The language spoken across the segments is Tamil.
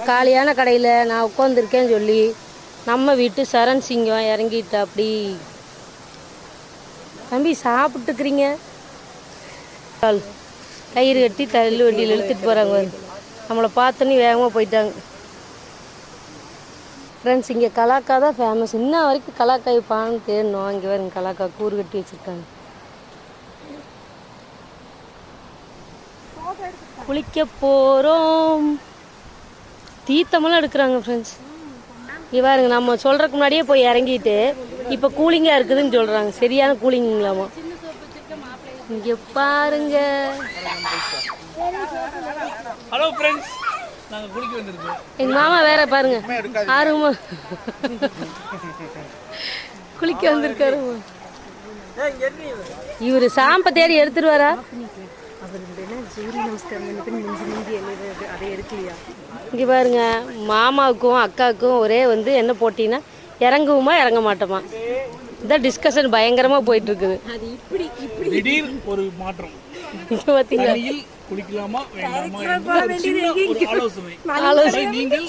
காலியான கடையில் நான் உட்காந்துருக்கேன்னு சொல்லி நம்ம வீட்டு சரண் சிங்கம் இறங்கிட்டு அப்படி தம்பி சாப்பிட்டுக்கிறீங்க. கயிறு கட்டி தள்ளு வண்டியில் இழுத்துட்டு போகிறாங்க. நம்மளை பார்த்தோன்னே வேகமாக போயிட்டாங்க. ஃப்ரெண்ட்ஸ், இங்கே கலாக்கா தான் ஃபேமஸ். இன்ன வரைக்கும் கலாக்காய் பான்னு தேடணும். இங்கே வருங்க, கலாக்கா கூறு கட்டி வச்சுருக்காங்க. குளிக்க போகிறோம். தீர்த்தமெல்லாம் எடுக்கிறாங்க ஃப்ரெண்ட்ஸ். இங்கே பாருங்க, நம்ம சொல்கிறதுக்கு முன்னாடியே போய் இறங்கிட்டு இப்போ கூலிங்காக இருக்குதுன்னு சொல்கிறாங்க. சரியான கூலிங்களாமா. இங்கே பாருங்க. ஹலோ ஃப்ரெண்ட்ஸ், நாங்கள் குளிக்க வந்திருக்கோம். எங்கள் மாமா வேற பாருங்க, ஆர்வமா குளிக்க வந்திருக்காரு. இவர் சாம்பை தேடி எடுத்துருவாரா? இங்கே பாருங்க, மாமாவுக்கும் அக்காவுக்கும் ஒரே என்ன போட்டின்னா இறங்குவோமா இறங்க மாட்டோமா, இதான் டிஸ்கஷன் பயங்கரமாக போயிட்டு இருக்குது. திடீர் ஒரு மாற்றம். பார்த்தீங்களா, குளிக்கலாமா வேண்டாமா ஆலோசனை நீங்கள்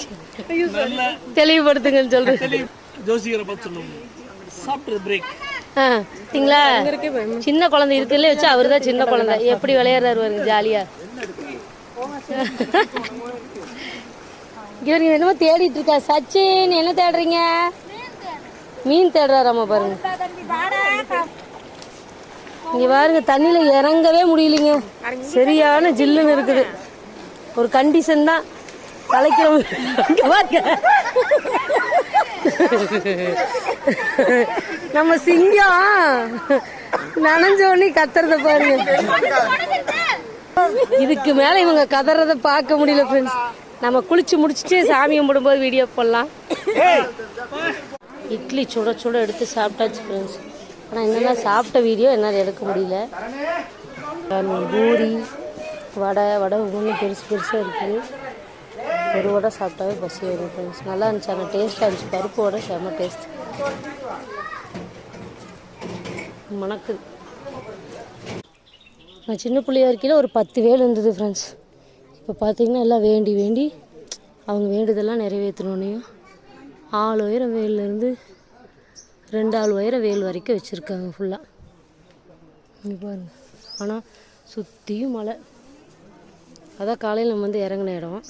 தெளிவுபடுத்துங்கன்னு சொல்றேன். ஜோசிகரை பார்த்து சொல்லுங்க. சாப்பிட்டு பிரேக். பார்த்தீங்களா, சின்ன குழந்தை இருக்குல்ல வச்சு அவர் தான் சின்ன குழந்தை. எப்படி விளையாடுறாரு பாருங்க ஜாலியா. இவருங்க என்னமோ தேடிட்டு இருக்கா. சச்சின் என்ன தேடுறீங்க? மீன் தேடுறாராமா பாருங்க. இங்க பாருங்க, தண்ணியில இறங்கவே முடியலைங்க. சரியான ஜில்லுன்னு இருக்குது. ஒரு கண்டிஷன் தான் தலைக்கிறோம். நம்ம சிங்கம் நனைஞ்சோடனே கத்துறத பாருங்க. இதுக்கு மேல இவங்க கதறத பார்க்க முடியல ஃப்ரெண்ட்ஸ். நம்ம குளிச்சு முடிச்சுட்டு சாமி கும்பிடும்போது வீடியோ போடலாம். இட்லி சுட சுட எடுத்து சாப்பிட்டாச்சு ஃப்ரெண்ட்ஸ். ஆனால் என்னென்னா சாப்பிட்ட வீடியோ என்னால் எடுக்க முடியல. பூரி வடை ஒவ்வொன்று பெருசு பெருசாக இருக்குது. ஒரு வடை சாப்பிட்டாவே பசி வரும் ஃப்ரெண்ட்ஸ். நல்லா இருந்துச்சு, ஆனால் டேஸ்ட்டாக இருந்துச்சு. பருப்பு வடை செம்ம டேஸ்ட், மணக்குது. நான் சின்ன பிள்ளையா இருக்கையில் ஒரு 10 வேல் இருந்தது ஃப்ரெண்ட்ஸ். இப்போ பார்த்தீங்கன்னா எல்லாம் வேண்டி அவங்க வேண்டுதெல்லாம் நிறைவேற்றணுன்னையும் 6 உயரம் வேல்லேருந்து 2 ஆள் உயர வேல் வரைக்கும் வச்சுருக்காங்க ஃபுல்லாக. இங்கே பாருங்க. ஆனால் சுற்றியும் மலை. அதான் காலையில் நம்ம இறங்கின இடம்.